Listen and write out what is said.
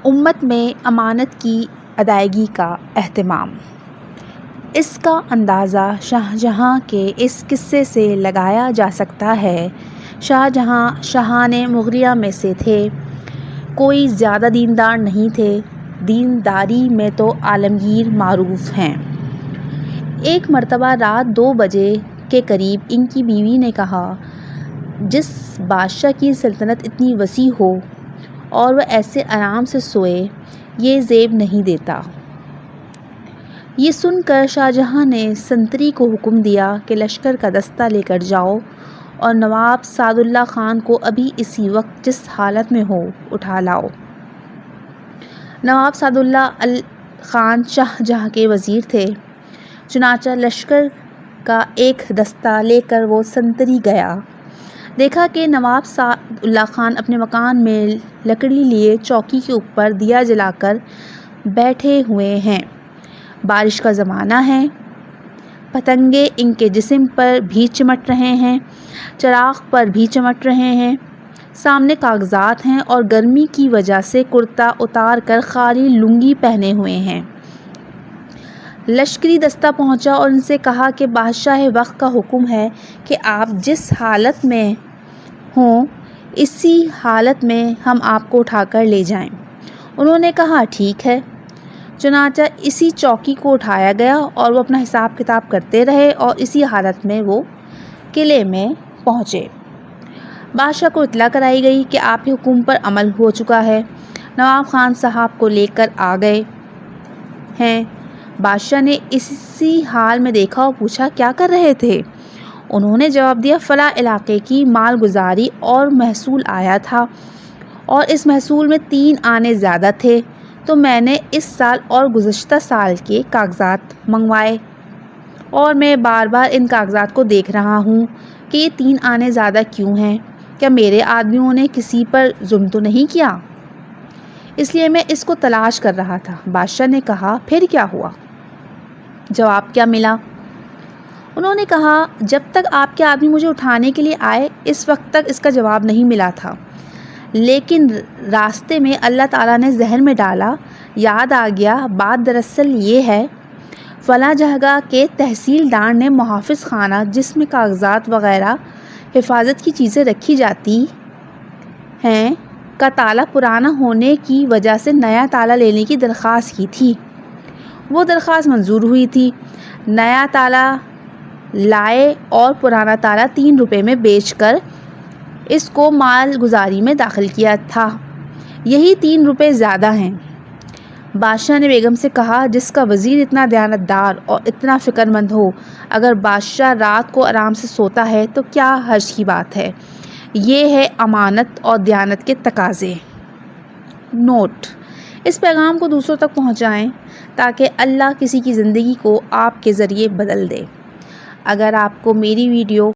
امت میں امانت کی ادائیگی کا اہتمام۔ اس کا اندازہ شاہجہاں کے اس قصے سے لگایا جا سکتا ہے۔ شاہجہاں شاہان مغلیہ میں سے تھے، کوئی زیادہ دیندار نہیں تھے، دینداری میں تو عالمگیر معروف ہیں۔ ایک مرتبہ رات 2 بجے کے قریب ان کی بیوی نے کہا، جس بادشاہ کی سلطنت اتنی وسیع ہو اور وہ ایسے آرام سے سوئے، یہ زیب نہیں دیتا۔ یہ سن کر شاہجہاں نے سنتری کو حکم دیا کہ لشکر کا دستہ لے کر جاؤ اور نواب سعداللہ خان کو ابھی اسی وقت جس حالت میں ہو اٹھا لاؤ۔ نواب سعداللہ خان شاہجہاں کے وزیر تھے، چنانچہ لشکر کا ایک دستہ لے کر وہ سنتری گیا۔ دیکھا کہ نواب سعداللہ خان اپنے مکان میں لکڑی لیے چوکی کے اوپر دیا جلا کر بیٹھے ہوئے ہیں۔ بارش کا زمانہ ہے، پتنگے ان کے جسم پر بھی چمٹ رہے ہیں، چراغ پر بھی چمٹ رہے ہیں، سامنے کاغذات ہیں اور گرمی کی وجہ سے کرتا اتار کر خالی لنگی پہنے ہوئے ہیں۔ لشکری دستہ پہنچا اور ان سے کہا کہ بادشاہ وقت کا حکم ہے کہ آپ جس حالت میں ہوں اسی حالت میں ہم آپ کو اٹھا کر لے جائیں۔ انہوں نے کہا ٹھیک ہے۔ چنانچہ اسی چوکی کو اٹھایا گیا اور وہ اپنا حساب کتاب کرتے رہے اور اسی حالت میں وہ قلعے میں پہنچے۔ بادشاہ کو اطلاع کرائی گئی کہ آپ کے حکم پر عمل ہو چکا ہے، نواب خان صاحب کو لے کر آ گئے ہیں۔ بادشاہ نے اسی حال میں دیکھا اور پوچھا کیا کر رہے تھے؟ انہوں نے جواب دیا فلاں علاقے کی مالگزاری اور محصول آیا تھا اور اس محصول میں 3 آنے زیادہ تھے، تو میں نے اس سال اور گزشتہ سال کے کاغذات منگوائے اور میں بار بار ان کاغذات کو دیکھ رہا ہوں کہ یہ 3 آنے زیادہ کیوں ہیں؟ کیا میرے آدمیوں نے کسی پر ظلم تو نہیں کیا؟ اس لیے میں اس کو تلاش کر رہا تھا۔ بادشاہ نے کہا پھر کیا ہوا؟ جواب کیا ملا؟ انہوں نے کہا جب تک آپ کے آدمی مجھے اٹھانے کے لیے آئے اس وقت تک اس کا جواب نہیں ملا تھا، لیکن راستے میں اللہ تعالیٰ نے ذہن میں ڈالا، یاد آ گیا بات دراصل یہ ہے، فلاں جگہ کے تحصیلدار نے محافظ خانہ جس میں کاغذات وغیرہ حفاظت کی چیزیں رکھی جاتی ہیں کا تالا پرانا ہونے کی وجہ سے نیا تالا لینے کی درخواست کی تھی۔ وہ درخواست منظور ہوئی تھی۔ نیا تالا لائے اور پرانا تالا 3 روپے میں بیچ کر اس کو مال گزاری میں داخل کیا تھا۔ یہی 3 روپے زیادہ ہیں۔ بادشاہ نے بیگم سے کہا جس کا وزیر اتنا دیانتدار اور اتنا فکر مند ہو، اگر بادشاہ رات کو آرام سے سوتا ہے تو کیا حرج کی بات ہے؟ یہ ہے امانت اور دیانت کے تقاضے۔ نوٹ: اس پیغام کو دوسروں تک پہنچائیں تاکہ اللہ کسی کی زندگی کو آپ کے ذریعے بدل دے۔ اگر آپ کو میری ویڈیو